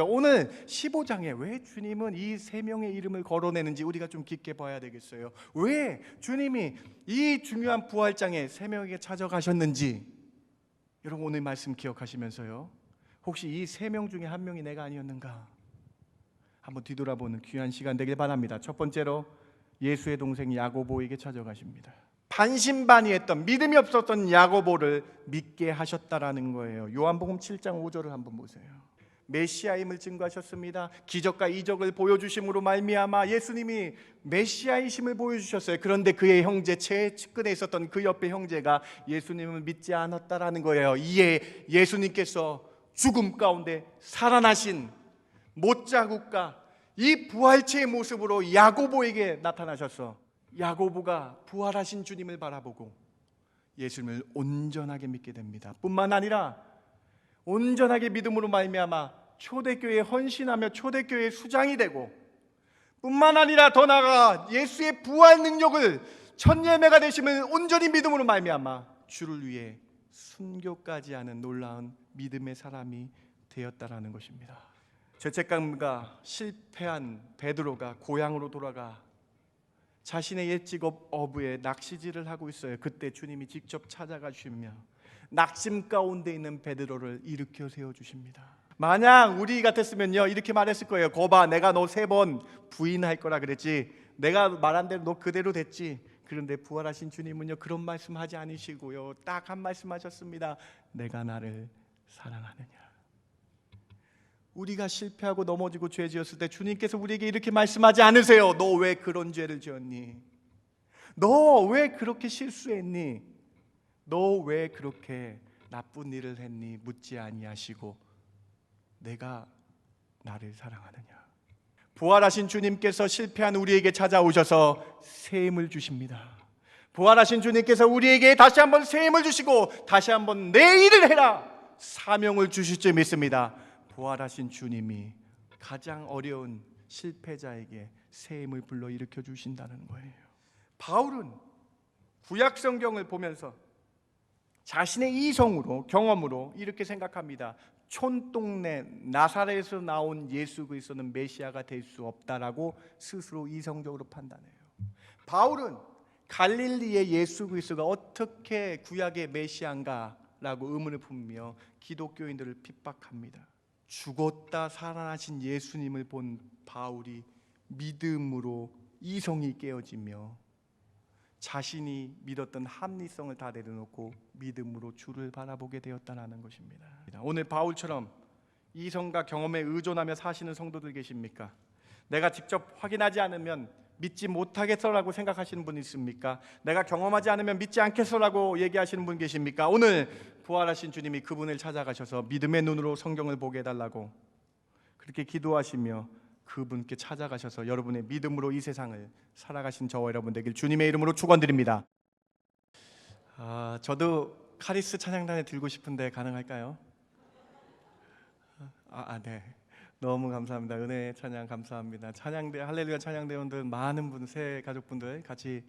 오늘 15장에 왜 주님은 이 세 명의 이름을 거론했는지 우리가 좀 깊게 봐야 되겠어요. 왜 주님이 이 중요한 부활장에 세 명에게 찾아가셨는지 여러분 오늘 말씀 기억하시면서요, 혹시 이 세 명 중에 한 명이 내가 아니었는가 한번 뒤돌아보는 귀한 시간 되길 바랍니다. 첫 번째로 예수의 동생 야고보에게 찾아가십니다. 반신반의했던, 믿음이 없었던 야고보를 믿게 하셨다라는 거예요. 요한복음 7장 5절을 한번 보세요. 메시아임을 증거하셨습니다. 기적과 이적을 보여주심으로 말미암아 예수님이 메시아이심을 보여주셨어요. 그런데 그의 형제, 최측근에 있었던 그 옆에 형제가 예수님을 믿지 않았다라는 거예요. 이에 예수님께서 죽음 가운데 살아나신 못자국과 이 부활체의 모습으로 야고보에게 나타나셔서 야고보가 부활하신 주님을 바라보고 예수님을 온전하게 믿게 됩니다. 뿐만 아니라 온전하게 믿음으로 말미암아 초대교회에 헌신하며 초대교회의 수장이 되고, 뿐만 아니라 더 나아가 예수의 부활 능력을 천예매가 되심을 온전히 믿음으로 말미암아 주를 위해 순교까지 하는 놀라운 믿음의 사람이 되었다라는 것입니다. 죄책감과 실패한 베드로가 고향으로 돌아가 자신의 옛 직업 어부의 낚시질을 하고 있어요. 그때 주님이 직접 찾아가 주시며 낙심 가운데 있는 베드로를 일으켜 세워주십니다. 만약 우리 같았으면요 이렇게 말했을 거예요. 거봐, 내가 너 3번 부인할 거라 그랬지. 내가 말한 대로 너 그대로 됐지. 그런데 부활하신 주님은요 그런 말씀하지 않으시고요, 딱 한 말씀하셨습니다. 내가 나를 사랑하느냐. 우리가 실패하고 넘어지고 죄 지었을 때 주님께서 우리에게 이렇게 말씀하지 않으세요. 너 왜 그런 죄를 지었니? 너 왜 그렇게 실수했니? 너 왜 그렇게 나쁜 일을 했니? 묻지 아니하시고 내가 나를 사랑하느냐. 부활하신 주님께서 실패한 우리에게 찾아오셔서 새 힘을 주십니다. 부활하신 주님께서 우리에게 다시 한번 새 힘을 주시고 다시 한번 내 일을 해라 사명을 주실 줄 믿습니다. 부활하신 주님이 가장 어려운 실패자에게 새 힘을 불러 일으켜 주신다는 거예요. 바울은 구약 성경을 보면서 자신의 이성으로, 경험으로 이렇게 생각합니다. 촌동네 나사렛에서 나온 예수 그리스도는 메시아가 될 수 없다라고 스스로 이성적으로 판단해요. 바울은 갈릴리의 예수 그리스도가 어떻게 구약의 메시아인가라고 의문을 품으며 기독교인들을 핍박합니다. 죽었다 살아나신 예수님을 본 바울이 믿음으로 이성이 깨어지며 자신이 믿었던 합리성을 다 내려놓고 믿음으로 주를 바라보게 되었다는 것입니다. 오늘 바울처럼 이성과 경험에 의존하며 사시는 성도들 계십니까? 내가 직접 확인하지 않으면 믿지 못하겠어라고 생각하시는 분 있습니까? 내가 경험하지 않으면 믿지 않겠어라고 얘기하시는 분 계십니까? 오늘 부활하신 주님이 그분을 찾아가셔서 믿음의 눈으로 성경을 보게 해달라고 그렇게 기도하시며 그분께 찾아가셔서 여러분의 믿음으로 이 세상을 살아가신 저와 여러분 되길 주님의 이름으로 축원드립니다. 저도 카리스 찬양단에 들고 싶은데 가능할까요? 네. 너무 감사합니다. 은혜 찬양 감사합니다. 찬양대 할렐루야 찬양대원들 많은 분, 새 가족분들 같이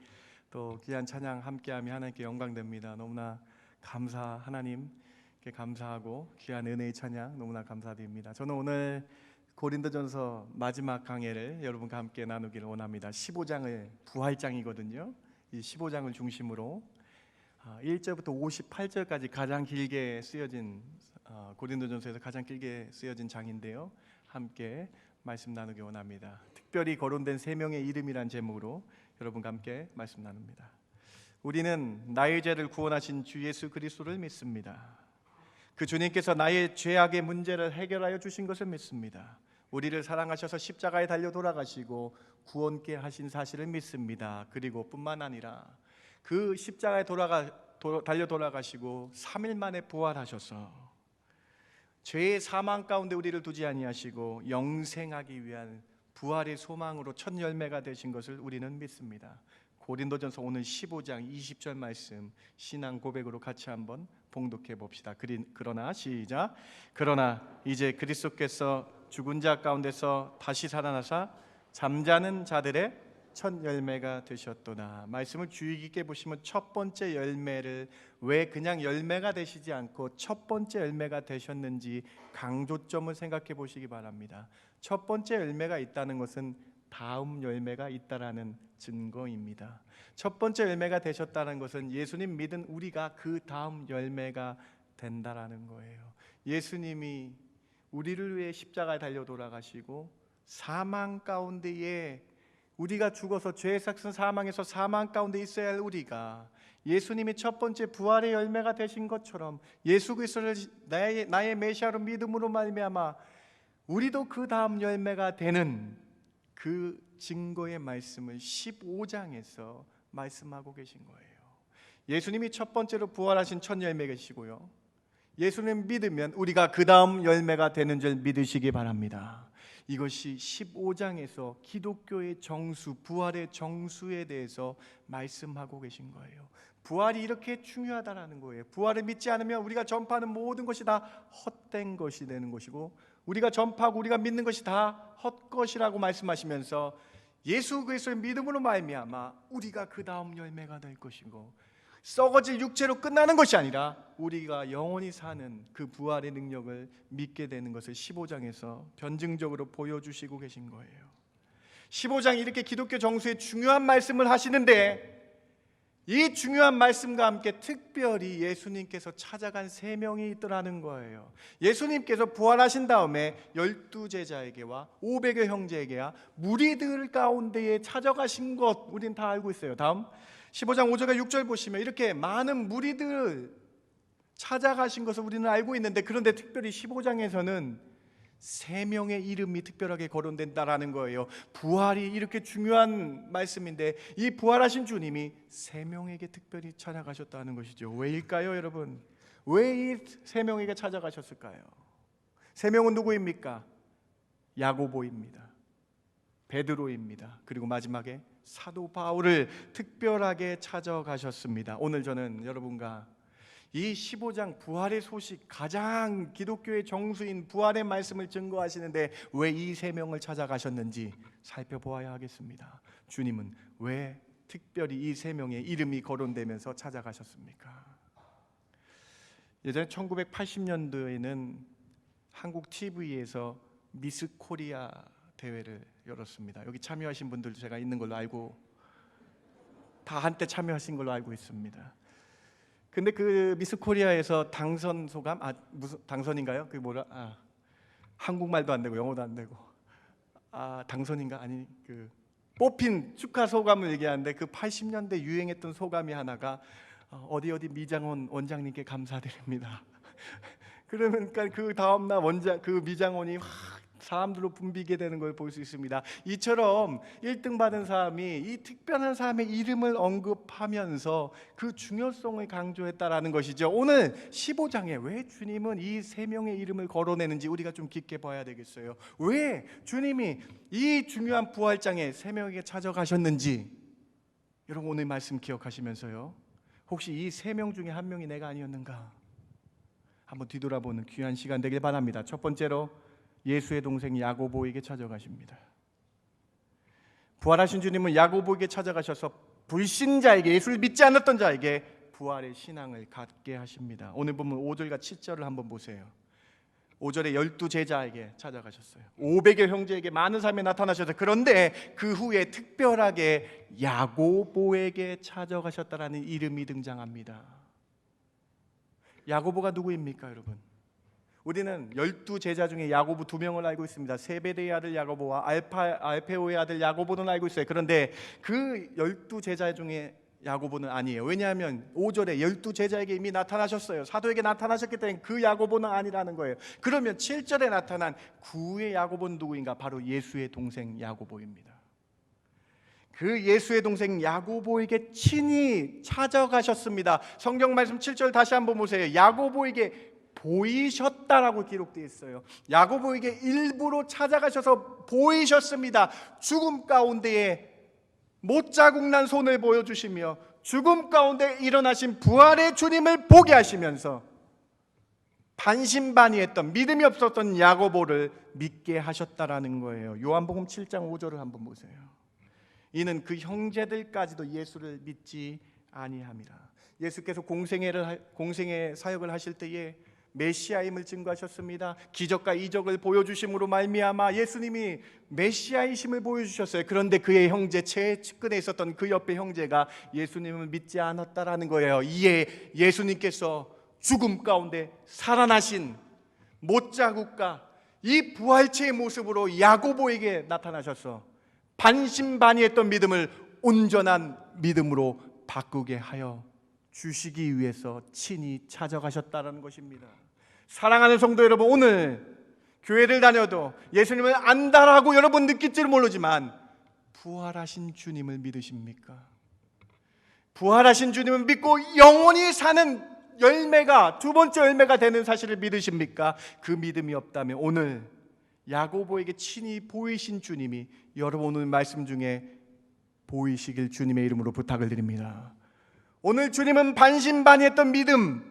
또 귀한 찬양 함께하며 하나님께 영광됩니다. 너무나 하나님께 감사하고 귀한 은혜의 찬양 너무나 감사드립니다. 저는 오늘 고린도전서 마지막 강해를 여러분과 함께 나누기를 원합니다. 15장을 부활장이거든요. 이 15장을 중심으로 1절부터 58절까지 가장 길게 쓰여진 고린도전서에서 가장 길게 쓰여진 장인데요. 함께 말씀 나누기 원합니다. 특별히 거론된 3명의 이름이란 제목으로 여러분과 함께 말씀 나눕니다. 우리는 나의 죄를 구원하신 주 예수 그리스도를 믿습니다. 그 주님께서 나의 죄악의 문제를 해결하여 주신 것을 믿습니다. 우리를 사랑하셔서 십자가에 달려 돌아가시고 구원케 하신 사실을 믿습니다. 그리고 뿐만 아니라 그 십자가에 달려 돌아가시고 3일 만에 부활하셔서 죄의 사망 가운데 우리를 두지 아니하시고 영생하기 위한 부활의 소망으로 첫 열매가 되신 것을 우리는 믿습니다. 고린도전서 오늘 15장 20절 말씀 신앙 고백으로 같이 한번 봉독해 봅시다. 그러나 시작. 그러나 이제 그리스도께서 죽은 자 가운데서 다시 살아나사 잠자는 자들의 첫 열매가 되셨도다. 말씀을 주의 깊게 보시면 첫 번째 열매를 왜 그냥 열매가 되시지 않고 첫 번째 열매가 되셨는지 강조점을 생각해 보시기 바랍니다. 첫 번째 열매가 있다는 것은 다음 열매가 있다라는 증거입니다. 첫 번째 열매가 되셨다는 것은 예수님 믿은 우리가 그 다음 열매가 된다라는 거예요. 예수님이 우리를 위해 십자가에 달려 돌아가시고 사망 가운데에 우리가 죽어서 죄의 삭슨 사망에서 사망 가운데 있어야 할 우리가 예수님이 첫 번째 부활의 열매가 되신 것처럼 예수 그리스도를 나의 메시아로 믿음으로 말미암아 우리도 그 다음 열매가 되는 그 증거의 말씀을 15장에서 말씀하고 계신 거예요. 예수님이 첫 번째로 부활하신 첫 열매이시고요, 예수님 믿으면 우리가 그 다음 열매가 되는 줄 믿으시기 바랍니다. 이것이 15장에서 기독교의 정수, 부활의 정수에 대해서 말씀하고 계신 거예요. 부활이 이렇게 중요하다는 거예요. 부활을 믿지 않으면 우리가 전파하는 모든 것이 다 헛된 것이 되는 것이고, 우리가 전파하고 우리가 믿는 것이 다 헛것이라고 말씀하시면서 예수 그리스도의 믿음으로 말미암아 우리가 그 다음 열매가 될 것이고, 썩어질 육체로 끝나는 것이 아니라 우리가 영원히 사는 그 부활의 능력을 믿게 되는 것을 15장에서 변증적으로 보여주시고 계신 거예요. 15장 이렇게 기독교 정수의 중요한 말씀을 하시는데, 이 중요한 말씀과 함께 특별히 예수님께서 찾아간 3명이 있더라는 거예요. 예수님께서 부활하신 다음에 12제자에게와 500여 형제에게와 무리들 가운데에 찾아가신 것 우리는 다 알고 있어요. 다음 15장 5절과 6절 보시면 이렇게 많은 무리들 찾아가신 것을 우리는 알고 있는데, 그런데 특별히 15장에서는 3명의 이름이 특별하게 거론된다라는 거예요. 부활이 이렇게 중요한 말씀인데 이 부활하신 주님이 3명에게 특별히 찾아가셨다는 것이죠. 왜일까요, 여러분? 왜 이 3명에게 찾아가셨을까요? 3명은 누구입니까? 야고보입니다, 베드로입니다, 그리고 마지막에 사도 바울을 특별하게 찾아가셨습니다. 오늘 저는 여러분과 이 15장 부활의 소식, 가장 기독교의 정수인 부활의 말씀을 증거하시는데 왜 이 3명을 찾아가셨는지 살펴보아야 하겠습니다. 주님은 왜 특별히 이 3명의 이름이 거론되면서 찾아가셨습니까? 예전에 1980년도에는 한국 TV에서 미스 코리아 대회를 열었습니다. 여기 참여하신 분들도 제가 있는 걸로 알고, 다 한때 참여하신 걸로 알고 있습니다. 근데 그 미스 코리아에서 당선 소감, 무슨 당선인가요? 그 뭐라, 한국말도 안 되고 영어도 안 되고, 당선인가, 아니 그 뽑힌 축하 소감을 얘기하는데, 그 80년대 유행했던 소감이 하나가 어디 미장원 원장님께 감사드립니다. 그러니까 그 다음날 그 미장원이 사람들로 붐비게 되는 걸 볼 수 있습니다. 이처럼 1등 받은 사람이 이 특별한 사람의 이름을 언급하면서 그 중요성을 강조했다라는 것이죠. 오늘 15장에 왜 주님은 이 3명의 이름을 거론했는지 우리가 좀 깊게 봐야 되겠어요. 왜 주님이 이 중요한 부활장에 3명에게 찾아가셨는지 여러분 오늘 말씀 기억하시면서요, 혹시 이 3명 중에 한 명이 내가 아니었는가 한번 뒤돌아보는 귀한 시간 되길 바랍니다. 첫 번째로 예수의 동생 야고보에게 찾아가십니다. 부활하신 주님은 야고보에게 찾아가셔서 불신자에게, 예수를 믿지 않았던 자에게 부활의 신앙을 갖게 하십니다. 오늘 보면 5절과 7절을 한번 보세요. 5절에 12제자에게 찾아가셨어요. 500여 형제에게 많은 사람이 나타나셔서, 그런데 그 후에 특별하게 야고보에게 찾아가셨다라는 이름이 등장합니다. 야고보가 누구입니까, 여러분? 우리는 12제자 중에 야고보 2명을 알고 있습니다. 세베대의 아들 야고보와 알페오의 아들 야고보는 알고 있어요. 그런데 그 12제자 중에 야고보는 아니에요. 왜냐하면 5절에 12제자에게 이미 나타나셨어요. 사도에게 나타나셨기 때문에 그 야고보는 아니라는 거예요. 그러면 7절에 나타난 9의 야고보는 누구인가? 바로 예수의 동생 야고보입니다. 그 예수의 동생 야고보에게 친히 찾아가셨습니다. 성경 말씀 7절 다시 한번 보세요. 야고보에게 보이셨다라고 기록되어 있어요. 야고보에게 일부러 찾아가셔서 보이셨습니다. 죽음 가운데에 못자국 난 손을 보여주시며 죽음 가운데 일어나신 부활의 주님을 보게 하시면서 반신반의했던, 믿음이 없었던 야고보를 믿게 하셨다라는 거예요. 요한복음 7장 5절을 한번 보세요. 이는 그 형제들까지도 예수를 믿지 아니함이라. 예수께서 공생의 사역을 하실 때에 메시아임을 증거하셨습니다. 기적과 이적을 보여주심으로 말미암아 예수님이 메시아이심을 보여주셨어요. 그런데 그의 형제, 최측근에 있었던 그 옆에 형제가 예수님을 믿지 않았다라는 거예요. 이에 예수님께서 죽음 가운데 살아나신 못자국과 이 부활체의 모습으로 야고보에게 나타나셔서 반신반의했던 믿음을 온전한 믿음으로 바꾸게 하여 주시기 위해서 친히 찾아가셨다는 것입니다. 사랑하는 성도 여러분, 오늘 교회를 다녀도 예수님을 안다라고 여러분 느낄지는 모르지만 부활하신 주님을 믿으십니까? 부활하신 주님을 믿고 영원히 사는 열매가, 두 번째 열매가 되는 사실을 믿으십니까? 그 믿음이 없다면 오늘 야고보에게 친히 보이신 주님이 여러분 오늘 말씀 중에 보이시길 주님의 이름으로 부탁을 드립니다. 오늘 주님은 반신반의했던 믿음,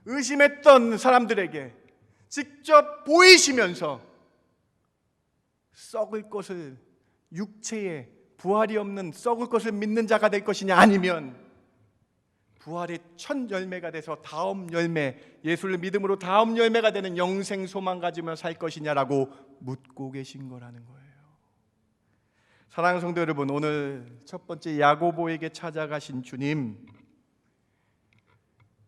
의심했던 사람들에게 직접 보이시면서 썩을 것을, 육체에 부활이 없는 썩을 것을 믿는 자가 될 것이냐, 아니면 부활의 첫 열매가 돼서 다음 열매, 예수를 믿음으로 다음 열매가 되는 영생 소망 가지며 살 것이냐라고 묻고 계신 거라는 거예요. 사랑하는 성도 여러분, 오늘 첫 번째 야고보에게 찾아가신 주님,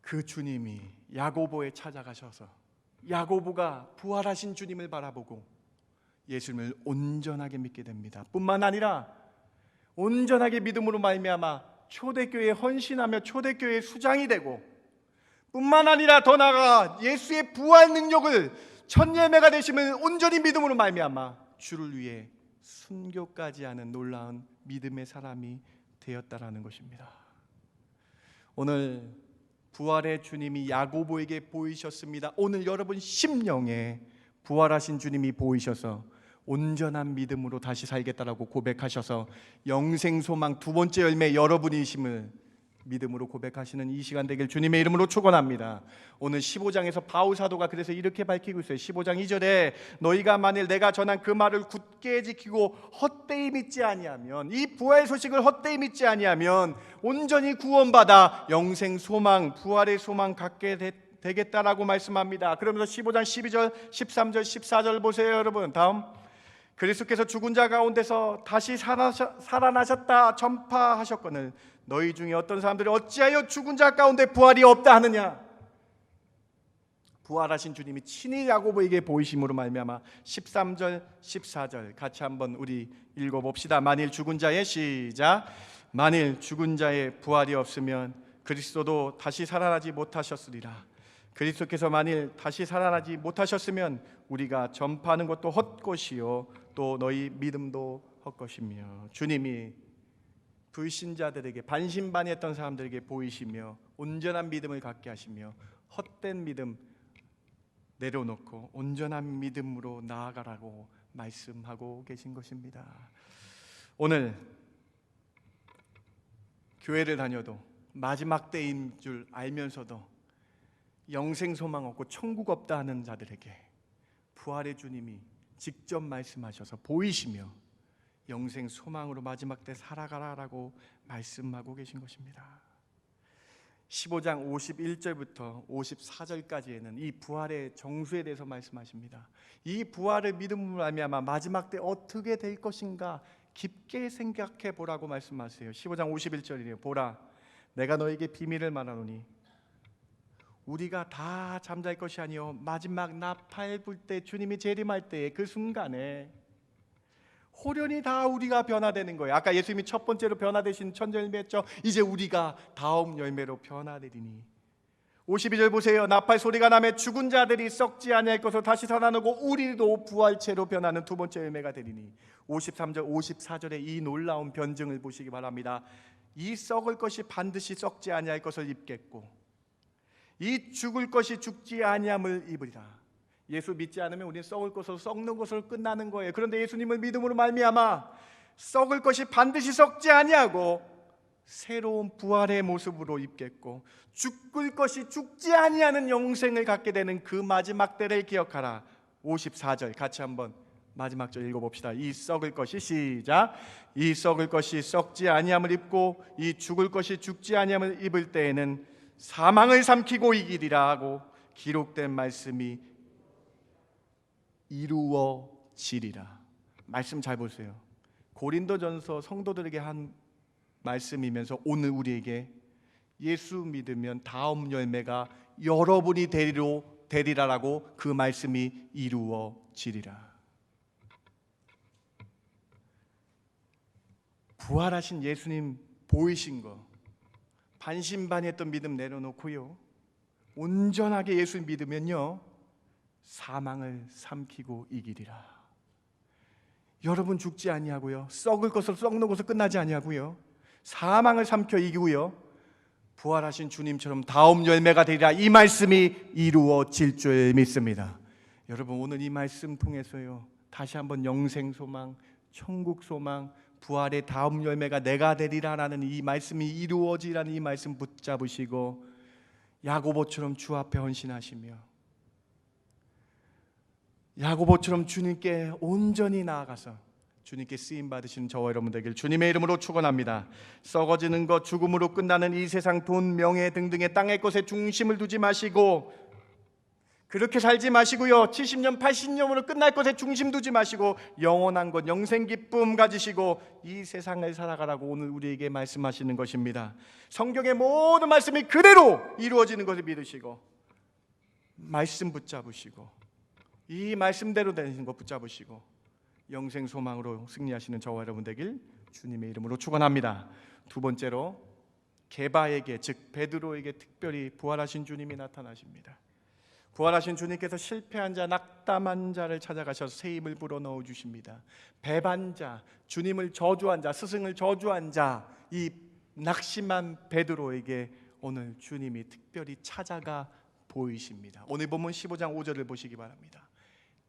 그 주님이 야고보에 찾아가셔서 야고보가 부활하신 주님을 바라보고 예수님을 온전하게 믿게 됩니다. 뿐만 아니라 온전하게 믿음으로 말미암아 초대교회에 헌신하며 초대교회의 수장이 되고, 뿐만 아니라 더 나아가 예수의 부활 능력을 첫 열매가 되심을 온전히 믿음으로 말미암아 주를 위해 순교까지 하는 놀라운 믿음의 사람이 되었다라는 것입니다. 오늘 부활의 주님이 야고보에게 보이셨습니다. 오늘 여러분 심령에 부활하신 주님이 보이셔서 온전한 믿음으로 다시 살겠다라고 고백하셔서 영생 소망 두 번째 열매 여러분이심을 믿음으로 고백하시는 이 시간 되길 주님의 이름으로 축원합니다. 오늘 15장에서 바울 사도가 그래서 이렇게 밝히고 있어요. 15장 2절에 너희가 만일 내가 전한 그 말을 굳게 지키고 헛되이 믿지 아니하면, 이 부활 소식을 헛되이 믿지 아니하면 온전히 구원받아 영생 소망, 부활의 소망 갖게 되겠다라고 말씀합니다. 그러면서 15장 12절, 13절, 14절 보세요 여러분. 다음, 그리스도께서 죽은 자 가운데서 다시 살아나셨다 전파하셨거늘 너희 중에 어떤 사람들이 어찌하여 죽은 자 가운데 부활이 없다 하느냐. 부활하신 주님이 친히 야고보에게 보이심으로 말미암아 13절 14절 같이 한번 우리 읽어봅시다. 만일 죽은 자의 시작. 만일 죽은 자의 부활이 없으면 그리스도도 다시 살아나지 못하셨으리라. 그리스도께서 만일 다시 살아나지 못하셨으면 우리가 전파하는 것도 헛것이요 또 너희 믿음도 헛것이며, 주님이 불신자들에게 반신반의했던 사람들에게 보이시며 온전한 믿음을 갖게 하시며 헛된 믿음 내려놓고 온전한 믿음으로 나아가라고 말씀하고 계신 것입니다. 오늘 교회를 다녀도 마지막 때인 줄 알면서도 영생 소망 없고 천국 없다 하는 자들에게 부활의 주님이 직접 말씀하셔서 보이시며 영생 소망으로 마지막 때 살아가라라고 말씀하고 계신 것입니다. 15장 51절부터 54절까지에는 이 부활의 정수에 대해서 말씀하십니다. 이 부활을 믿음으로 말미암아 마지막 때 어떻게 될 것인가 깊게 생각해 보라고 말씀하세요. 15장 51절이래요. 보라, 내가 너에게 비밀을 말하노니 우리가 다 잠잘 것이 아니요 마지막 나팔 불 때, 주님이 재림할 때 그 순간에 호련히 다 우리가 변화되는 거예요. 아까 예수님이 첫 번째로 변화되신 첫 열매였죠. 이제 우리가 다음 열매로 변화되리니. 52절 보세요. 나팔 소리가 나며 죽은 자들이 썩지 아니할 것으로 다시 살아나고 우리도 부활체로 변하는 두 번째 열매가 되리니. 53절 54절의 이 놀라운 변증을 보시기 바랍니다. 이 썩을 것이 반드시 썩지 아니할 것을 입겠고 이 죽을 것이 죽지 아니함을 입으리라. 예수 믿지 않으면 우리는 썩을 것으로, 썩는 것으로 끝나는 거예요. 그런데 예수님을 믿음으로 말미암아 썩을 것이 반드시 썩지 아니하고 새로운 부활의 모습으로 입겠고 죽을 것이 죽지 아니하는 영생을 갖게 되는 그 마지막 때를 기억하라. 54절 같이 한번 마지막 절 읽어봅시다. 이 썩을 것이 시작. 이 썩을 것이 썩지 아니함을 입고 이 죽을 것이 죽지 아니함을 입을 때에는 사망을 삼키고 이기리라 하고 기록된 말씀이 이루어지리라. 말씀 잘 보세요. 고린도전서 성도들에게 한 말씀이면서 오늘 우리에게 예수 믿으면 다음 열매가 여러분이 되리라라고 그 말씀이 이루어지리라. 부활하신 예수님 보이신 거 반신반의했던 믿음 내려놓고요, 온전하게 예수 믿으면요 사망을 삼키고 이기리라. 여러분 죽지 아니하고요, 썩을 것을 썩는 것을 끝나지 아니하고요, 사망을 삼켜 이기고요, 부활하신 주님처럼 다음 열매가 되리라. 이 말씀이 이루어질 줄 믿습니다. 여러분 오늘 이 말씀 통해서요 다시 한번 영생 소망, 천국 소망, 부활의 다음 열매가 내가 되리라라는 이 말씀이 이루어지라는 이 말씀 붙잡으시고 야고보처럼 주 앞에 헌신하시며 야고보처럼 주님께 온전히 나아가서 주님께 쓰임 받으시는 저와 여러분 되길 주님의 이름으로 축원합니다. 썩어지는 것, 죽음으로 끝나는 이 세상 돈, 명예 등등의 땅의 것에 중심을 두지 마시고 그렇게 살지 마시고요, 70년, 80년으로 끝날 것에 중심 두지 마시고 영원한 것, 영생 기쁨 가지시고 이 세상을 살아가라고 오늘 우리에게 말씀하시는 것입니다. 성경의 모든 말씀이 그대로 이루어지는 것을 믿으시고 말씀 붙잡으시고 이 말씀대로 되는 것 붙잡으시고 영생 소망으로 승리하시는 저와 여러분 되길 주님의 이름으로 축원합니다. 두 번째로 게바에게, 즉 베드로에게 특별히 부활하신 주님이 나타나십니다. 부활하신 주님께서 실패한 자, 낙담한 자를 찾아가셔서 새 힘을 불어넣어 주십니다. 배반 자, 주님을 저주한 자, 스승을 저주한 자, 이 낙심한 베드로에게 오늘 주님이 특별히 찾아가 보이십니다. 오늘 본문 15장 5절을 보시기 바랍니다.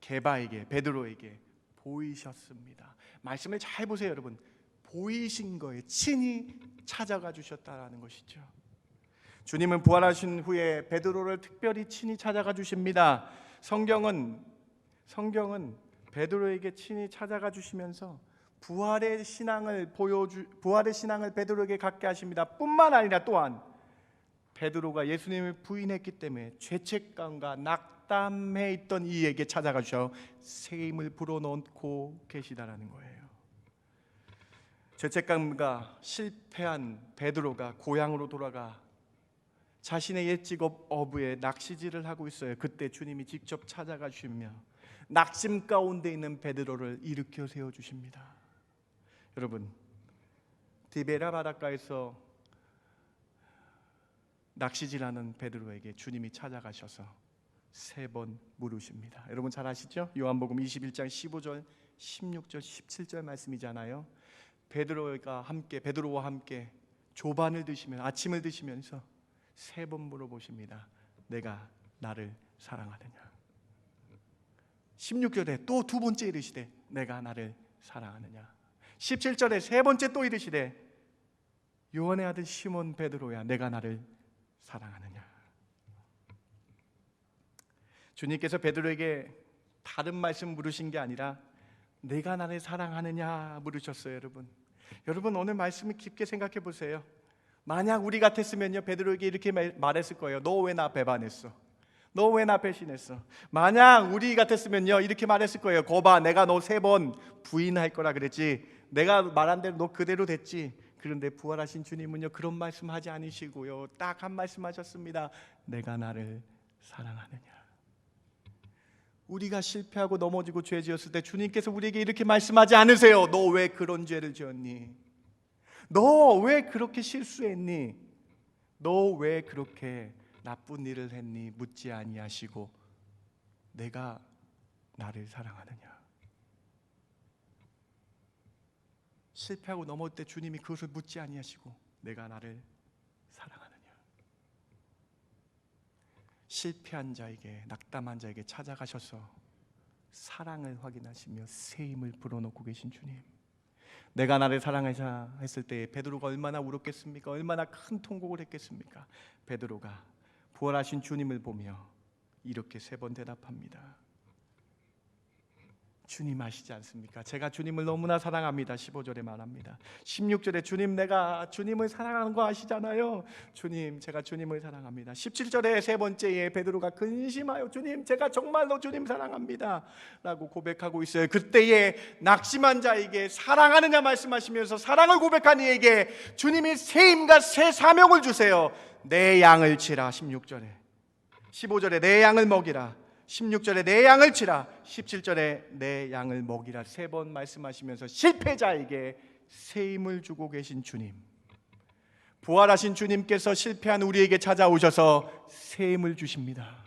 게바에게, 베드로에게 보이셨습니다. 말씀을 잘 보세요 여러분. 보이신 거에 친히 찾아가 주셨다라는 것이죠. 주님은 부활하신 후에 베드로를 특별히 친히 찾아가 주십니다. 성경은 베드로에게 친히 찾아가 주시면서 부활의 신앙을 베드로에게 갖게 하십니다. 뿐만 아니라 또한 베드로가 예수님을 부인했기 때문에 죄책감과 낙담해 있던 이에게 찾아가 주셔 새 힘을 불어넣고 계시다라는 거예요. 죄책감과 실패한 베드로가 고향으로 돌아가 자신의 옛 직업 어부에 낚시질을 하고 있어요. 그때 주님이 직접 찾아가 주시며 낙심 가운데 있는 베드로를 일으켜 세워 주십니다. 여러분, 디베라 바닷가에서 낚시질하는 베드로에게 주님이 찾아가셔서 세 번 물으십니다. 여러분 잘 아시죠? 요한복음 21장 15절, 16절, 17절 말씀이잖아요. 베드로와 함께 조반을 드시면서 아침을 드시면서 세 번 물어보십니다. 내가 나를 사랑하느냐. 16절에 또 두 번째 이르시되 내가 나를 사랑하느냐. 17절에 세 번째 또 이르시되 요한의 아들 시몬 베드로야 내가 나를 사랑하느냐. 주님께서 베드로에게 다른 말씀 물으신 게 아니라 내가 나를 사랑하느냐 물으셨어요. 여러분 오늘 말씀을 깊게 생각해 보세요. 만약 우리 같았으면요 베드로에게 이렇게 말했을 거예요. 너 왜 나 배반했어? 너 왜 나 배신했어? 만약 우리 같았으면요 이렇게 말했을 거예요. 거봐 내가 너 세 번 부인할 거라 그랬지. 내가 말한 대로 너 그대로 됐지. 그런데 부활하신 주님은요 그런 말씀하지 않으시고요 딱 한 말씀 하셨습니다. 내가 나를 사랑하느냐. 우리가 실패하고 넘어지고 죄 지었을 때 주님께서 우리에게 이렇게 말씀하지 않으세요. 너 왜 그런 죄를 지었니? 너 왜 그렇게 실수했니? 너 왜 그렇게 나쁜 일을 했니? 묻지 아니하시고 내가 나를 사랑하느냐. 실패하고 넘어질 때 주님이 그것을 묻지 아니하시고 내가 나를 사랑하느냐. 실패한 자에게, 낙담한 자에게 찾아가셔서 사랑을 확인하시며 새 힘을 불어넣고 계신 주님. 내가 나를 사랑하자 했을 때 베드로가 얼마나 울었겠습니까? 얼마나 큰 통곡을 했겠습니까? 베드로가 부활하신 주님을 보며 이렇게 세 번 대답합니다. 주님 아시지 않습니까? 제가 주님을 너무나 사랑합니다. 15절에 말합니다. 16절에 주님, 내가 주님을 사랑하는 거 아시잖아요. 주님, 제가 주님을 사랑합니다. 17절에 세 번째에 베드로가 근심하여 주님, 제가 정말로 주님 사랑합니다 라고 고백하고 있어요. 그때에 낙심한 자에게 사랑하느냐 말씀하시면서 사랑을 고백한 이에게 주님이 새 힘과 새 사명을 주세요. 내 양을 치라. 16절에, 15절에 내 양을 먹이라, 16절에 내 양을 치라, 17절에 내 양을 먹이라. 세 번 말씀하시면서 실패자에게 새 힘을 주고 계신 주님, 부활하신 주님께서 실패한 우리에게 찾아오셔서 새 힘을 주십니다.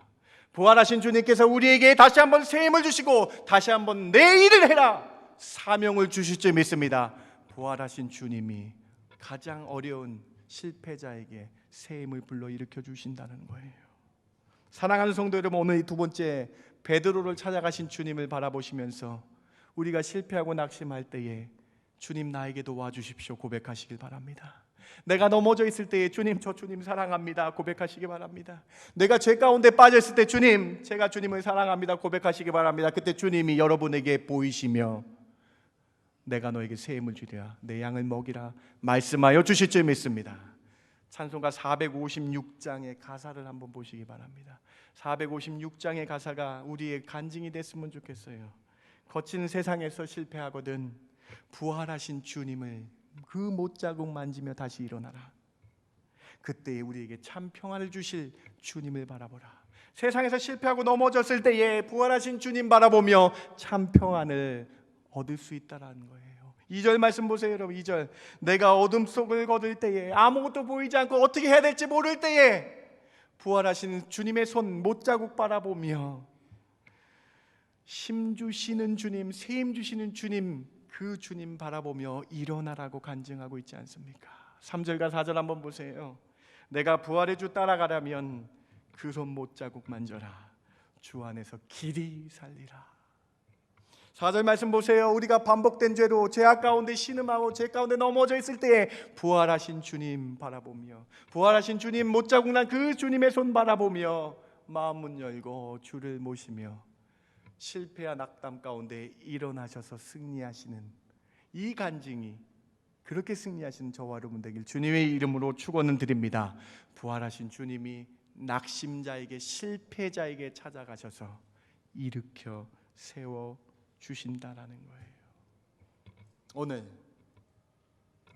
부활하신 주님께서 우리에게 다시 한번 새 힘을 주시고 다시 한번 내 일을 해라 사명을 주실 줄 믿습니다. 부활하신 주님이 가장 어려운 실패자에게 새 힘을 불러일으켜 주신다는 거예요. 사랑하는 성도 여러분, 오늘 이 두 번째 베드로를 찾아가신 주님을 바라보시면서 우리가 실패하고 낙심할 때에 주님, 나에게 도와주십시오 고백하시길 바랍니다. 내가 넘어져 있을 때에 주님, 저 주님 사랑합니다 고백하시기 바랍니다. 내가 죄 가운데 빠져 있을 때 주님, 제가 주님을 사랑합니다 고백하시기 바랍니다. 그때 주님이 여러분에게 보이시며 내가 너에게 새 힘을 주리라, 내 양을 먹이라 말씀하여 주실 줄 믿습니다. 찬송가 456장의 가사를 한번 보시기 바랍니다. 456장의 가사가 우리의 간증이 됐으면 좋겠어요. 거친 세상에서 실패하거든 부활하신 주님을 그 못자국 만지며 다시 일어나라. 그때에 우리에게 참 평안을 주실 주님을 바라보라. 세상에서 실패하고 넘어졌을 때에 부활하신 주님 바라보며 참 평안을 얻을 수 있다라는 거예요. 2절 말씀 보세요 여러분. 2절, 내가 어둠 속을 걸을 때에 아무것도 보이지 않고 어떻게 해야 될지 모를 때에 부활하신 주님의 손 못자국 바라보며 힘 주시는 주님, 새 힘 주시는 주님, 그 주님 바라보며 일어나라고 간증하고 있지 않습니까? 3절과 4절 한번 보세요. 내가 부활의 주 따라가려면 그 손 못자국 만져라, 주 안에서 길이 살리라. 4절 말씀 보세요. 우리가 반복된 죄로 죄악 가운데 신음하고 죄 가운데 넘어져 있을 때에 부활하신 주님 바라보며, 부활하신 주님 못자국 난 그 주님의 손 바라보며 마음 문 열고 주를 모시며 실패와 낙담 가운데 일어나셔서 승리하시는 이 간증이, 그렇게 승리하시는 저와 여러분 되길 주님의 이름으로 축원을 드립니다. 부활하신 주님이 낙심자에게, 실패자에게 찾아가셔서 일으켜 세워 주신다라는 거예요. 오늘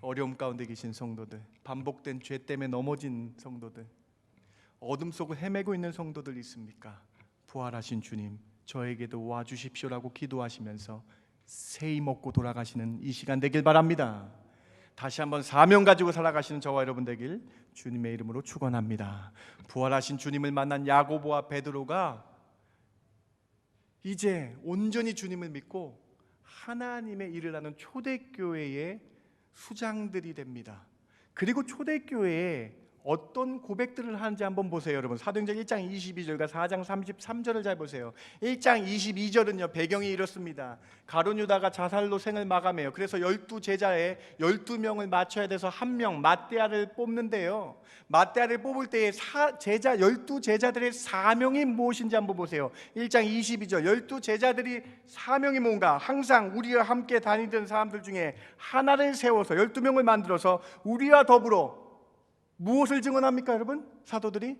어려움 가운데 계신 성도들, 반복된 죄 때문에 넘어진 성도들, 어둠 속을 헤매고 있는 성도들 있습니까? 부활하신 주님, 저에게도 와주십시오라고 기도하시면서 새 힘 얻고 돌아가시는 이 시간 되길 바랍니다. 다시 한번 사명 가지고 살아가시는 저와 여러분 되길 주님의 이름으로 축원합니다. 부활하신 주님을 만난 야고보와 베드로가 이제 온전히 주님을 믿고 하나님의 일을 하는 초대교회의 수장들이 됩니다. 그리고 초대교회에 어떤 고백들을 하는지 한번 보세요 여러분. 사도행전 1장 22절과 4장 33절을 잘 보세요. 1장 22절은요 배경이 이렇습니다. 가룟 유다가 자살로 생을 마감해요. 그래서 12제자에 12명을 맞춰야 돼서 한 명 맏대아를 뽑는데요, 맏대아를 뽑을 때에 제자 12제자들의 사명이 무엇인지 한번 보세요. 1장 22절, 12제자들이 사명이 뭔가, 항상 우리와 함께 다니던 사람들 중에 하나를 세워서 12명을 만들어서 우리와 더불어 무엇을 증언합니까 여러분? 사도들이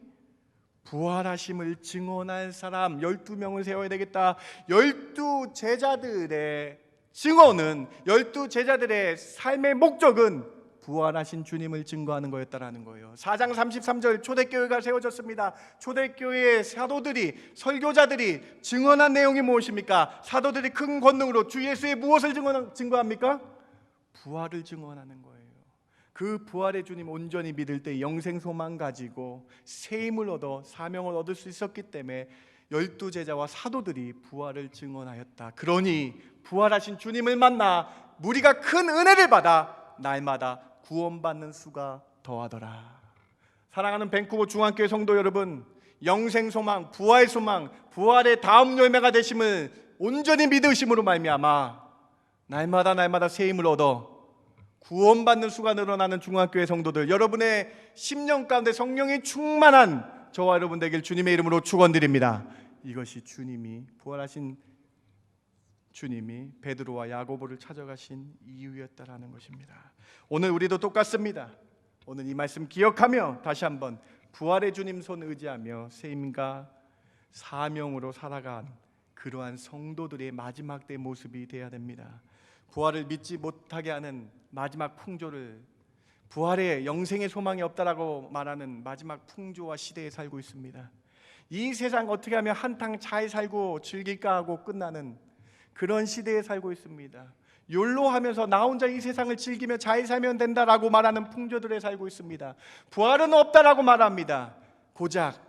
부활하심을 증언할 사람 12명을 세워야 되겠다. 12제자들의 증언은, 12제자들의 삶의 목적은 부활하신 주님을 증거하는 거였다라는 거예요. 4장 33절, 초대교회가 세워졌습니다. 초대교회의 사도들이, 설교자들이 증언한 내용이 무엇입니까? 사도들이 큰 권능으로 주 예수의 무엇을 증거합니까? 부활을 증언하는 거예요. 그 부활의 주님 온전히 믿을 때 영생 소망 가지고 새 힘을 얻어 사명을 얻을 수 있었기 때문에 12제자와 사도들이 부활을 증언하였다. 그러니 부활하신 주님을 만나 우리가 큰 은혜를 받아 날마다 구원받는 수가 더하더라. 사랑하는 밴쿠버 중앙교회 성도 여러분, 영생 소망, 부활 소망, 부활의 다음 열매가 되심을 온전히 믿으심으로 말미암아 날마다 새 힘을 얻어 구원받는 수가 늘어나는 중앙교회 성도들, 여러분의 심령 가운데 성령이 충만한 저와 여러분 되길 주님의 이름으로 축원드립니다. 이것이 주님이 부활하신 주님이 베드로와 야고보를 찾아가신 이유였다라는 것입니다. 오늘 우리도 똑같습니다. 오늘 이 말씀 기억하며 다시 한번 부활의 주님 손 의지하며 세임과 사명으로 살아간 그러한 성도들의 마지막 때 모습이 되어야 됩니다. 부활을 믿지 못하게 하는 마지막 풍조를, 부활의 영생의 소망이 없다라고 말하는 마지막 풍조와 시대에 살고 있습니다. 이 세상 어떻게 하면 한탕 잘 살고 즐길까 하고 끝나는 그런 시대에 살고 있습니다. 욜로하면서 나 혼자 이 세상을 즐기며 잘 살면 된다라고 말하는 풍조들에 살고 있습니다. 부활은 없다라고 말합니다. 고작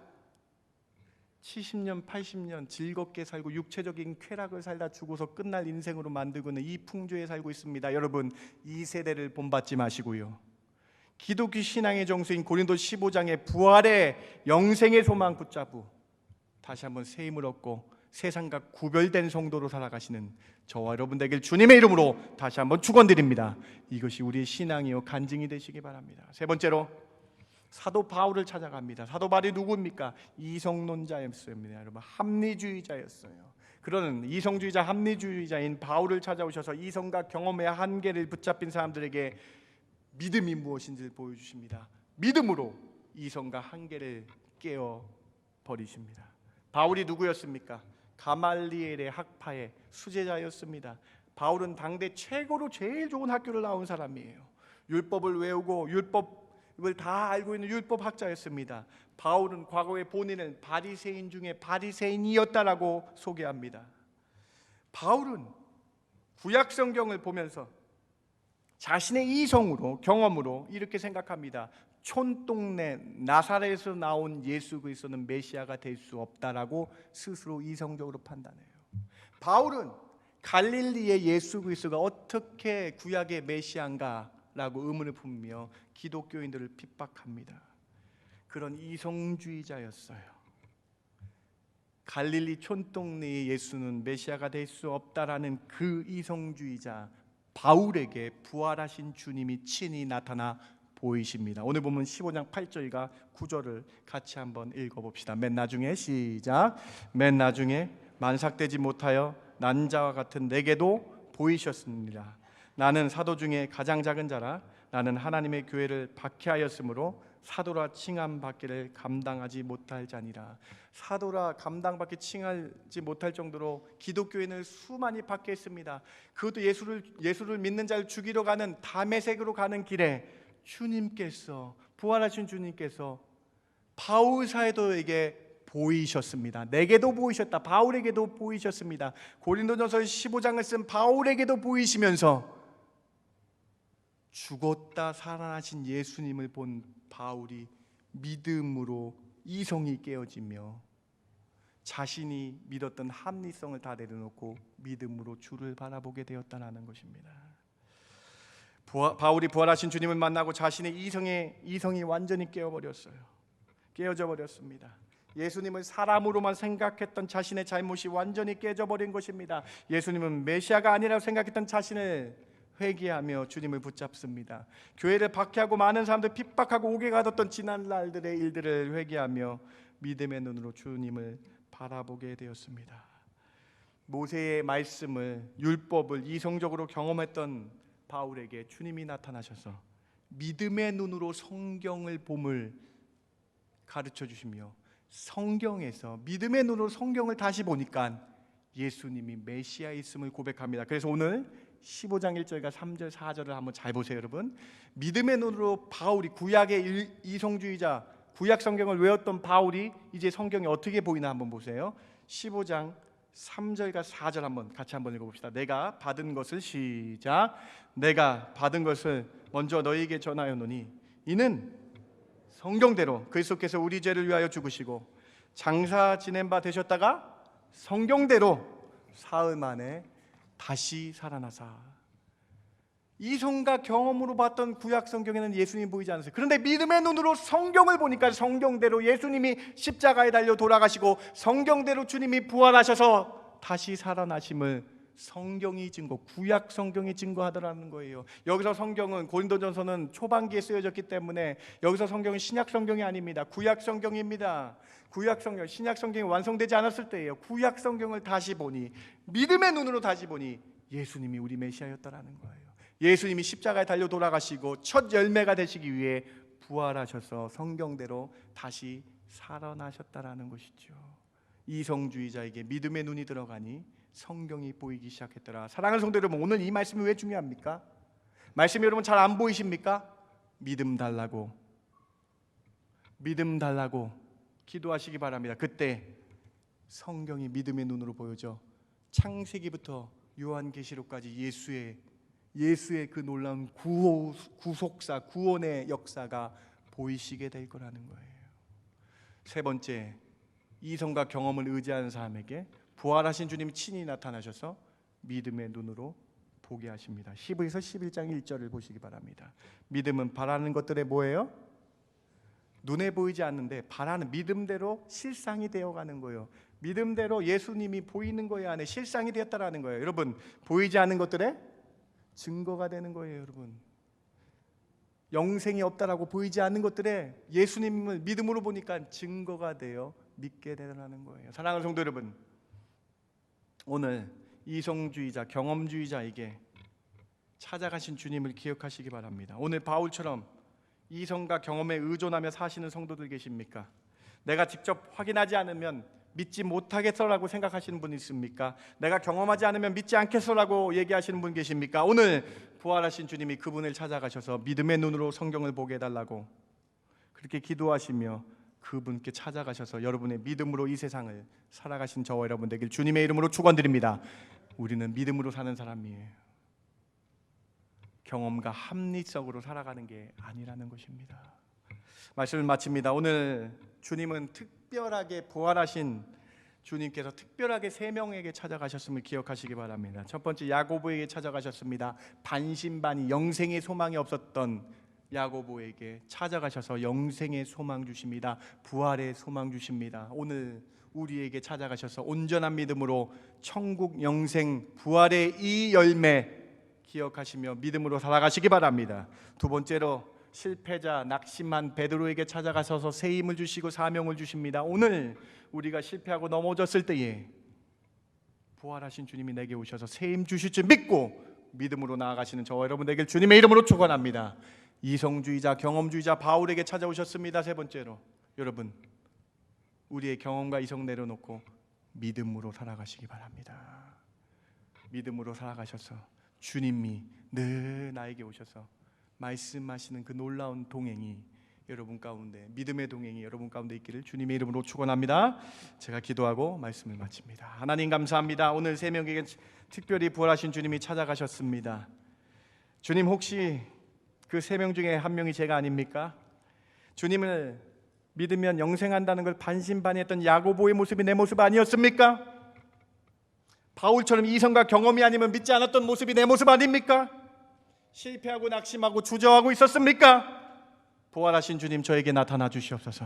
70년, 80년 즐겁게 살고 육체적인 쾌락을 살다 죽어서 끝날 인생으로 만들고는 이 풍조에 살고 있습니다. 여러분, 이 세대를 본받지 마시고요, 기독교 신앙의 정수인 고린도 15장의 부활의 영생의 소망 붙잡고 다시 한번 새 힘을 얻고 세상과 구별된 성도로 살아가시는 저와 여러분 되길 주님의 이름으로 다시 한번 축원드립니다. 이것이 우리의 신앙이요 간증이 되시기 바랍니다. 세 번째로 사도 바울을 찾아갑니다. 사도 바울이 누구입니까? 이성론자였습니다. 여러분, 합리주의자였어요. 그러는 이성주의자, 합리주의자인 바울을 찾아오셔서 이성과 경험의 한계를 붙잡힌 사람들에게 믿음이 무엇인지를 보여주십니다. 믿음으로 이성과 한계를 깨어 버리십니다. 바울이 누구였습니까? 가말리엘의 학파의 수제자였습니다. 바울은 당대 최고로 제일 좋은 학교를 나온 사람이에요. 율법을 외우고 율법을 다 알고 있는 율법학자였습니다. 바울은 과거의 본인을 바리새인 중에 바리새인이었다라고 소개합니다. 바울은 구약 성경을 보면서 자신의 이성으로, 경험으로 이렇게 생각합니다. 촌동네 나사렛에서 나온 예수 그리스도는 메시아가 될 수 없다라고 스스로 이성적으로 판단해요. 바울은 갈릴리의 예수 그리스도가 어떻게 구약의 메시아인가라고 의문을 품으며 기독교인들을 핍박합니다. 그런 이성주의자였어요. 갈릴리 촌동네의 예수는 메시아가 될 수 없다라는 그 이성주의자 바울에게 부활하신 주님이 친히 나타나 보이십니다. 오늘 보면 15장 8절과 9절을 같이 한번 읽어봅시다. 맨 나중에 시작. 맨 나중에 만삭되지 못하여 난 자와 같은 내게도 보이셨습니다. 나는 사도 중에 가장 작은 자라 나는 하나님의 교회를 박해하였으므로 사도라 칭함 받기를 감당하지 못할 자니라. 사도라 감당받기 칭하지 못할 정도로 기독교인을 수많이 박해했습니다. 그것도 예수를 믿는 자를 죽이러 가는 다메섹으로 가는 길에 주님께서, 부활하신 주님께서 바울 사도에게 보이셨습니다. 내게도 보이셨다. 바울에게도 보이셨습니다. 고린도전서 15장을 쓴 바울에게도 보이시면서 죽었다 살아나신 예수님을 본 바울이 믿음으로 이성이 깨어지며 자신이 믿었던 합리성을 다 내려놓고 믿음으로 주를 바라보게 되었다는 것입니다. 바울이 부활하신 주님을 만나고 자신의 이성이 완전히 깨어져 버렸습니다. 예수님을 사람으로만 생각했던 자신의 잘못이 완전히 깨져버린 것입니다. 예수님은 메시아가 아니라고 생각했던 자신을 회개하며 주님을 붙잡습니다. 교회를 박해하고 많은 사람들 핍박하고 옥에 가뒀던 지난 날들의 일들을 회개하며 믿음의 눈으로 주님을 바라보게 되었습니다. 모세의 말씀을, 율법을 이성적으로 경험했던 바울에게 주님이 나타나셔서 믿음의 눈으로 성경을 봄을 가르쳐 주시며 성경에서 믿음의 눈으로 성경을 다시 보니까 예수님이 메시아있음을 고백합니다. 그래서 오늘 15장 1절과 3절 4절을 한번 잘 보세요. 여러분, 믿음의 눈으로 바울이 구약의 이성주의자, 구약 성경을 외웠던 바울이 이제 성경이 어떻게 보이나 한번 보세요. 15장 3절과 4절 한번 같이 한번 읽어봅시다. 내가 받은 것을 시작. 내가 받은 것을 먼저 너희에게 전하였노니 이는 성경대로 그리스도께서 우리 죄를 위하여 죽으시고 장사 지낸 바 되셨다가 성경대로 사흘 만에 다시 살아나사. 이성과 경험으로 봤던 구약 성경에는 예수님이 보이지 않았어요. 그런데 믿음의 눈으로 성경을 보니까 성경대로 예수님이 십자가에 달려 돌아가시고 성경대로 주님이 부활하셔서 다시 살아나심을 성경이 증거, 구약 성경이 증거하더라는 거예요. 여기서 성경은 고린도전서는 초반기에 쓰여졌기 때문에 여기서 성경은 신약 성경이 아닙니다. 구약 성경입니다. 구약 성경, 신약 성경이 완성되지 않았을 때예요. 구약 성경을 다시 보니, 믿음의 눈으로 다시 보니 예수님이 우리 메시아였다라는 거예요. 예수님이 십자가에 달려 돌아가시고 첫 열매가 되시기 위해 부활하셔서 성경대로 다시 살아나셨다라는 것이죠. 이성주의자에게 믿음의 눈이 들어가니 성경이 보이기 시작했더라. 사랑하는 성도 여러분, 오늘 이 말씀이 왜 중요합니까? 말씀이 여러분 잘 안 보이십니까? 믿음 달라고 기도하시기 바랍니다. 그때 성경이 믿음의 눈으로 보여져 창세기부터 요한계시록까지 예수의 그 놀라운 구속사, 구원의 역사가 보이시게 될 거라는 거예요. 세 번째, 이성과 경험을 의지하는 사람에게 부활하신 주님이 친히 나타나셔서 믿음의 눈으로 보게 하십니다. 히브리서 11장 1절을 보시기 바랍니다. 믿음은 바라는 것들의 뭐예요? 눈에 보이지 않는데 바라는, 믿음대로 실상이 되어가는 거예요. 믿음대로 예수님이 보이는 거에 안에 실상이 되었다라는 거예요. 여러분, 보이지 않는 것들의 증거가 되는 거예요. 여러분, 영생이 없다라고 보이지 않는 것들에 예수님을 믿음으로 보니까 증거가 되어 믿게 되라는 거예요. 사랑하는 성도 여러분, 오늘 이성주의자, 경험주의자에게 찾아가신 주님을 기억하시기 바랍니다. 오늘 바울처럼 이성과 경험에 의존하며 사시는 성도들 계십니까? 내가 직접 확인하지 않으면 믿지 못하겠어라고 생각하시는 분 있습니까? 내가 경험하지 않으면 믿지 않겠어라고 얘기하시는 분 계십니까? 오늘 부활하신 주님이 그분을 찾아가셔서 믿음의 눈으로 성경을 보게 해달라고 그렇게 기도하시며 그분께 찾아가셔서 여러분의 믿음으로 이 세상을 살아가신 저와 여러분 되길 주님의 이름으로 축원드립니다. 우리는 믿음으로 사는 사람이에요. 경험과 합리적으로 살아가는 게 아니라는 것입니다. 말씀을 마칩니다. 오늘 주님은 특별하게 부활하신 주님께서 특별하게 세 명에게 찾아가셨음을 기억하시기 바랍니다. 첫 번째, 야고보에게 찾아가셨습니다. 반신반의 영생의 소망이 없었던 야고보에게 찾아가셔서 영생의 소망 주십니다. 부활의 소망 주십니다. 오늘 우리에게 찾아가셔서 온전한 믿음으로 천국, 영생, 부활의 이 열매 기억하시며 믿음으로 살아가시기 바랍니다. 두 번째로, 실패자, 낙심한 베드로에게 찾아가셔서 새 힘을 주시고 사명을 주십니다. 오늘 우리가 실패하고 넘어졌을 때에 부활하신 주님이 내게 오셔서 새 힘 주실 줄 믿고 믿음으로 나아가시는 저와 여러분에게 주님의 이름으로 축원합니다. 이성주의자, 경험주의자 바울에게 찾아오셨습니다. 세 번째로, 여러분 우리의 경험과 이성 내려놓고 믿음으로 살아가시기 바랍니다. 믿음으로 살아가셔서 주님이 늘 나에게 오셔서 말씀하시는 그 놀라운 동행이 여러분 가운데, 믿음의 동행이 여러분 가운데 있기를 주님의 이름으로 축원합니다. 제가 기도하고 말씀을 마칩니다. 하나님 감사합니다. 오늘 세 명에게 특별히 부활하신 주님이 찾아가셨습니다. 주님, 혹시 그 세 명 중에 한 명이 제가 아닙니까? 주님을 믿으면 영생한다는 걸 반신반의했던 야고보의 모습이 내 모습 아니었습니까? 바울처럼 이성과 경험이 아니면 믿지 않았던 모습이 내 모습 아닙니까? 실패하고 낙심하고 주저하고 있었습니까? 부활하신 주님, 저에게 나타나 주시옵소서.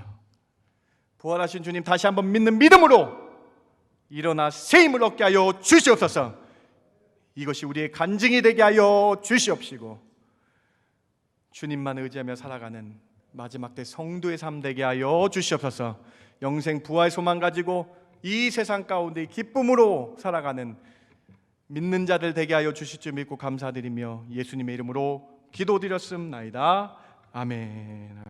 부활하신 주님, 다시 한번 믿는 믿음으로 일어나 새 힘을 얻게 하여 주시옵소서. 이것이 우리의 간증이 되게 하여 주시옵시고 주님만 의지하며 살아가는 마지막 때 성도의 삶 되게 하여 주시옵소서. 영생 부활 소망 가지고 이 세상 가운데 기쁨으로 살아가는 믿는 자들 되게 하여 주실 줄 믿고 감사드리며 예수님의 이름으로 기도드렸습나이다. 아멘.